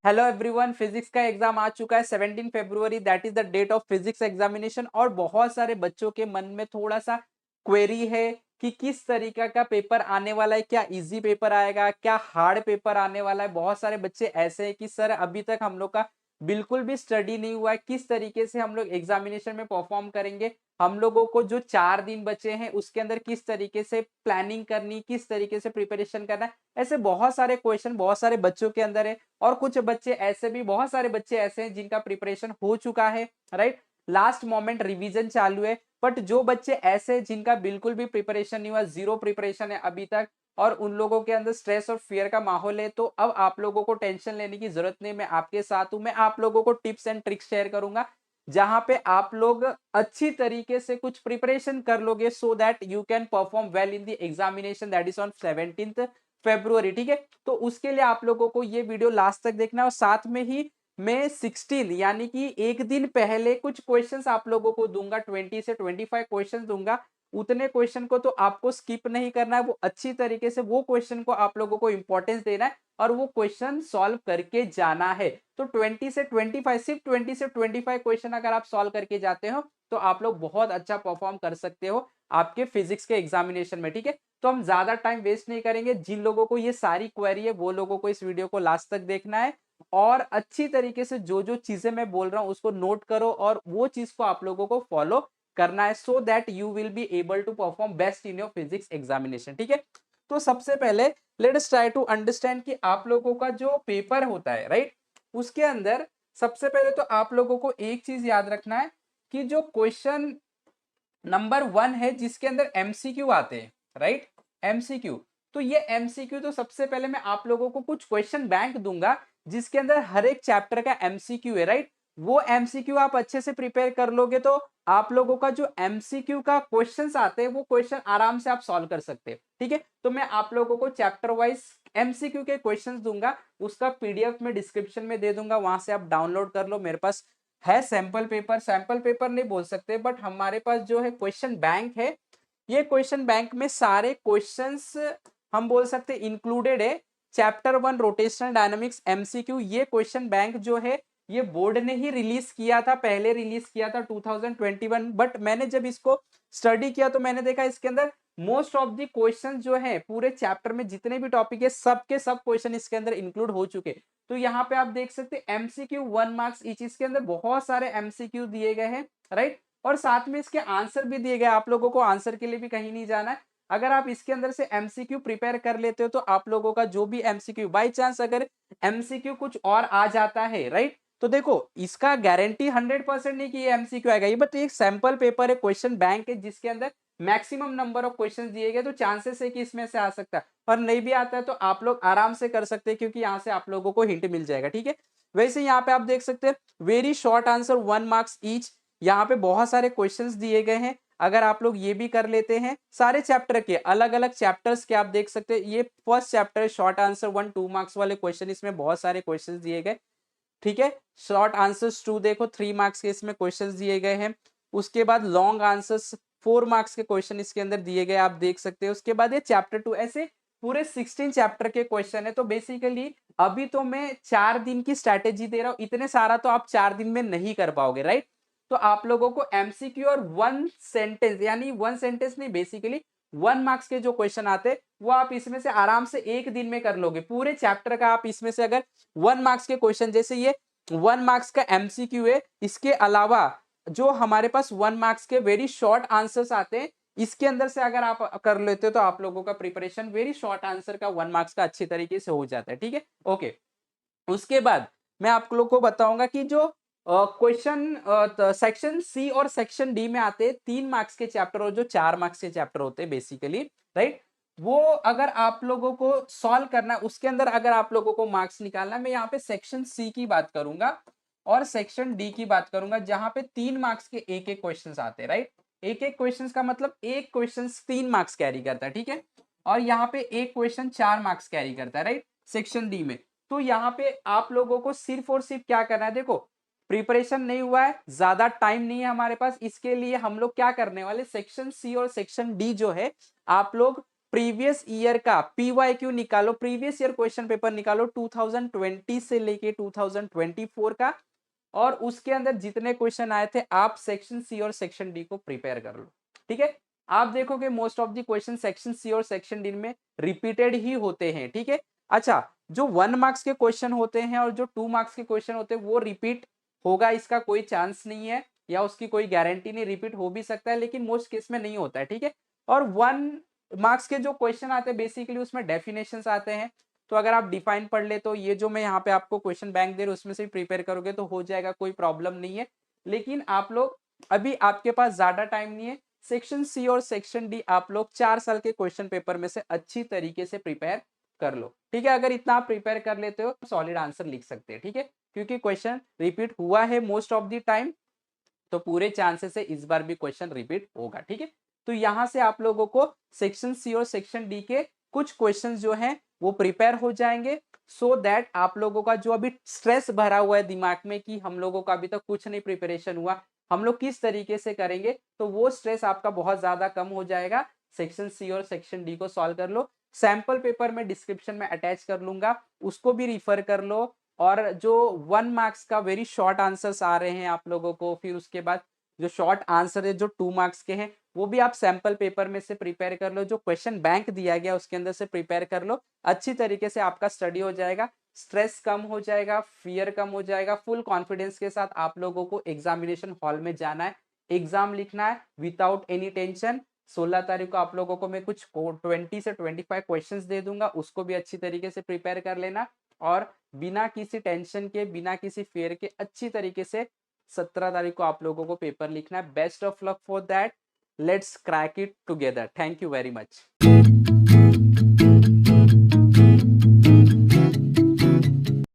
Hello everyone, physics का exam आ चुका है 17 फरवरी, that is the date of physics examination. और बहुत सारे बच्चों के मन में थोड़ा सा क्वेरी है कि किस तरीका का पेपर आने वाला है, क्या इजी पेपर आएगा, क्या हार्ड पेपर आने वाला है। बहुत सारे बच्चे ऐसे हैं कि सर अभी तक हम लोग का बिल्कुल भी स्टडी नहीं हुआ है, किस तरीके से हम लोग एग्जामिनेशन में परफॉर्म करेंगे। हम लोगों को जो 4 दिन बचे हैं उसके अंदर किस तरीके से प्लानिंग करनी, किस तरीके से प्रिपरेशन करना है। ऐसे बहुत सारे क्वेश्चन बहुत सारे बच्चों के अंदर है। और कुछ बच्चे ऐसे भी, बहुत सारे बच्चे ऐसे हैं जिनका प्रिपरेशन हो चुका है, राइट, लास्ट मोमेंट रिवीजन चालू है। बट जो बच्चे ऐसे जिनका बिल्कुल भी प्रिपरेशन नहीं हुआ, जीरो प्रिपरेशन है अभी तक, और उन लोगों के अंदर स्ट्रेस और फियर का माहौल है, तो अब आप लोगों को टेंशन लेने की जरूरत नहीं। मैं आपके साथ हूं, मैं आप लोगों को टिप्स एंड ट्रिक्स शेयर करूंगा जहां पे आप लोग अच्छी तरीके से कुछ प्रिपरेशन कर लोगे, सो that you can perform well in the examination that is on 17 फरवरी। ठीक है, तो उसके लिए आप लोगों को ये वीडियो लास्ट तक देखना है। और साथ में ही मैं 16 यानी कि एक दिन पहले कुछ क्वेश्चंस आप लोगों को दूंगा, 20 से 25 क्वेश्चंस दूंगा। उतने क्वेश्चन को तो आपको स्किप नहीं करना है, वो अच्छी तरीके से वो क्वेश्चन को आप लोगों को इंपॉर्टेंस देना है और वो क्वेश्चन सॉल्व करके जाना है। तो 20 से 25, सिर्फ 20 से 25 क्वेश्चन अगर आप सॉल्व करके जाते हो तो आप लोग बहुत अच्छा परफॉर्म कर सकते हो आपके फिजिक्स के एग्जामिनेशन में। ठीक है, तो हम ज्यादा टाइम वेस्ट नहीं करेंगे। जिन लोगों को ये सारी क्वेरी है वो लोगों को इस वीडियो को लास्ट तक देखना है और अच्छी तरीके से जो जो चीजें मैं बोल रहा हूं उसको नोट करो और वो चीज को आप लोगों को फॉलो करना है, so that you will be able to perform best in your physics examination. ठीक है, तो सबसे पहले let us try to understand कि आप लोगों का जो पेपर होता है, राइट, उसके अंदर सबसे पहले तो आप लोगों को एक चीज याद रखना है कि जो क्वेश्चन नंबर 1 है जिसके अंदर एमसीक्यू आते हैं, राइट, एमसीक्यू। तो ये एमसीक्यू, तो सबसे पहले मैं आप लोगों को कुछ क्वेश्चन बैंक दूंगा जिसके अंदर हर एक चैप्टर का एमसीक्यू है, राइट। वो एमसीक्यू आप अच्छे से प्रिपेयर कर लोगे तो आप लोगों का जो एमसीक्यू का क्वेश्चंस आते हैं वो क्वेश्चन आराम से आप सॉल्व कर सकते हैं। ठीक है, तो मैं आप लोगों को चैप्टर वाइज एमसीक्यू के क्वेश्चंस दूंगा, उसका पीडीएफ में डिस्क्रिप्शन में दे दूंगा, वहां से आप डाउनलोड कर लो। मेरे पास है सैंपल पेपर, सैंपल पेपर नहीं बोल सकते बट हमारे पास जो है क्वेश्चन बैंक है। ये क्वेश्चन बैंक में सारे क्वेश्चंस हम बोल सकते इंक्लूडेड है। चैप्टर 1 रोटेशनल डायनामिक्स एमसीक्यू, ये क्वेश्चन बैंक जो है ये बोर्ड ने ही रिलीज किया था, पहले रिलीज किया था 2021। बट मैंने जब इसको स्टडी किया तो मैंने देखा इसके अंदर मोस्ट ऑफ द क्वेश्चन जो है पूरे चैप्टर में जितने भी टॉपिक है सब के सब क्वेश्चन इसके अंदर इंक्लूड हो चुके। तो यहाँ पे आप देख सकते हैं एमसीक्यू 1 मार्क्स ईच, इसके अंदर बहुत सारे एमसीक्यू दिए गए हैं, राइट। और साथ में इसके आंसर भी दिए गए, आप लोगों को आंसर के लिए भी कहीं नहीं जाना है। अगर आप इसके अंदर से एमसीक्यू प्रिपेयर कर लेते हो तो आप लोगों का जो भी एमसीक्यू, बाई चांस अगर एमसीक्यू कुछ और आ जाता है, राइट, तो देखो इसका गारंटी 100% नहीं कि ये एमसीक्यू आएगा, ये बट एक सैंपल पेपर है, क्वेश्चन बैंक है जिसके अंदर मैक्सिमम नंबर ऑफ क्वेश्चंस दिए गए, तो चांसेस है कि इसमें से आ सकता है। पर नहीं भी आता है तो आप लोग आराम से कर सकते हैं क्योंकि यहाँ से आप लोगों को हिंट मिल जाएगा। ठीक है, वैसे यहाँ पे आप देख सकते हैं very short answer 1 marks each, यहाँ पे बहुत सारे क्वेश्चंस दिए गए हैं। अगर आप लोग ये भी कर लेते हैं सारे चैप्टर के, अलग अलग चैप्टर्स के आप देख सकते हैं, ये फर्स्ट चैप्टर है शॉर्ट आंसर 1 2 मार्क्स वाले क्वेश्चन, इसमें बहुत सारे क्वेश्चन दिए गए। ठीक है, शॉर्ट आंसर्स 2 देखो 3 मार्क्स के इसमें क्वेश्चंस दिए गए हैं। उसके बाद लॉन्ग आंसर्स 4 मार्क्स के क्वेश्चन इसके अंदर दिए गए, आप देख सकते हैं। उसके बाद ये चैप्टर 2, ऐसे पूरे 16 चैप्टर के क्वेश्चन है। तो बेसिकली अभी तो मैं 4 दिन की स्ट्रैटेजी दे रहा हूं, इतने सारा तो आप 4 दिन में नहीं कर पाओगे, राइट। तो आप लोगों को एमसीक्यू और 1 सेंटेंस, यानी 1 सेंटेंस नहीं, बेसिकली 1 मार्क्स के जो क्वेश्चन आते हैं वो आप इसमें से आराम से एक दिन में कर लोगे। पूरे चैप्टर का आप इसमें से अगर 1 मार्क्स के क्वेश्चन, जैसे ये 1 मार्क्स का एमसीक्यू है, इसके अलावा जो हमारे पास 1 मार्क्स के वेरी शॉर्ट आंसर्स आते हैं, इसके अंदर से अगर आप कर लेते हो तो आप लोगों का प्रिपरेशन वेरी शॉर्ट आंसर का 1 मार्क्स का अच्छी तरीके से हो जाता है। ठीक है, ओके। उसके बाद मैं आप लोग को बताऊंगा कि जो क्वेश्चन सेक्शन सी और सेक्शन डी में आते हैं 3 मार्क्स के चैप्टर और जो 4 मार्क्स के चैप्टर होते हैं बेसिकली, राइट, वो अगर आप लोगों को सॉल्व करना है उसके अंदर अगर आप लोगों को मार्क्स निकालना है, मैं यहाँ पे सेक्शन सी की बात करूंगा और सेक्शन डी की बात करूंगा जहां पे 3 मार्क्स के एक एक क्वेश्चन आते हैं, राइट। एक एक क्वेश्चन का मतलब एक क्वेश्चन 3 मार्क्स कैरी करता है, ठीक है। और यहाँ पे एक क्वेश्चन 4 मार्क्स कैरी करता है, राइट, सेक्शन डी में। तो यहाँ पे आप लोगों को सिर्फ और सिर्फ क्या करना है, देखो प्रिपरेशन नहीं हुआ है, ज्यादा टाइम नहीं है हमारे पास, इसके लिए हम लोग क्या करने वाले, सेक्शन सी और सेक्शन डी जो है आप लोग प्रीवियस ईयर का PYQ निकालो, प्रीवियस ईयर क्वेश्चन पेपर निकालो 2020 से लेके 2024 का, और उसके अंदर जितने क्वेश्चन आए थे आप सेक्शन सी और सेक्शन डी को प्रिपेयर कर लो। ठीक है, आप देखोगे most of the question section C और सेक्शन डी में रिपीटेड ही होते हैं। ठीक है, अच्छा, जो 1 मार्क्स के क्वेश्चन होते हैं और जो 2 मार्क्स के क्वेश्चन होते हैं वो रिपीट होगा, इसका कोई चांस नहीं है, या उसकी कोई गारंटी नहीं, रिपीट हो भी सकता है लेकिन मोस्ट केस में नहीं होता है। ठीक है, और 1 मार्क्स के जो क्वेश्चन आते हैं बेसिकली उसमें डेफिनेशंस आते हैं, तो अगर आप डिफाइन पढ़ ले तो ये जो मैं यहाँ पे आपको क्वेश्चन बैंक दे रहा हूँ उसमें से प्रिपेयर करोगे तो हो जाएगा, कोई प्रॉब्लम नहीं है। लेकिन आप लोग अभी आपके पास ज्यादा टाइम नहीं है, सेक्शन सी और सेक्शन डी आप लोग 4 साल के क्वेश्चन पेपर में से अच्छी तरीके से प्रिपेयर कर लो। ठीक है, अगर इतना आप प्रिपेयर कर लेते हो सॉलिड आंसर लिख सकते हैं। ठीक है, क्योंकि क्वेश्चन रिपीट हुआ है मोस्ट ऑफ द टाइम, तो पूरे चांसेस है इस बार भी क्वेश्चन रिपीट होगा। ठीक है, तो यहां से आप लोगों को सेक्शन सी और सेक्शन डी के कुछ क्वेश्चन जो हैं वो प्रिपेयर हो जाएंगे, सो दैट आप लोगों का जो अभी स्ट्रेस भरा हुआ है दिमाग में कि हम लोगों का अभी तक कुछ नहीं प्रिपरेशन हुआ, हम लोग किस तरीके से करेंगे, तो वो स्ट्रेस आपका बहुत ज्यादा कम हो जाएगा। सेक्शन सी और सेक्शन डी को सॉल्व कर लो, सैंपल पेपर में डिस्क्रिप्शन में अटैच कर लूंगा, उसको भी रिफर कर लो। और जो 1 मार्क्स का वेरी शॉर्ट आंसर्स आ रहे हैं आप लोगों को, फिर उसके बाद जो शॉर्ट आंसर है जो 2 मार्क्स के हैं वो भी आप सैंपल पेपर में से प्रिपेयर कर लो, जो क्वेश्चन बैंक दिया गया उसके अंदर से प्रिपेयर कर लो, अच्छी तरीके से आपका स्टडी हो जाएगा, स्ट्रेस कम हो जाएगा, फियर कम हो जाएगा, फुल कॉन्फिडेंस के साथ आप लोगों को एग्जामिनेशन हॉल में जाना है, एग्जाम लिखना है विदाउट एनी टेंशन। 16 तारीख को आप लोगों को मैं कुछ 20 से 25 क्वेश्चंस दे दूंगा, उसको भी अच्छी तरीके से प्रिपेयर कर लेना, और बिना किसी टेंशन के, बिना किसी फेयर के अच्छी तरीके से 17 तारीख को आप लोगों को पेपर लिखना है। Best of luck for that, let's crack it together. Thank you very much.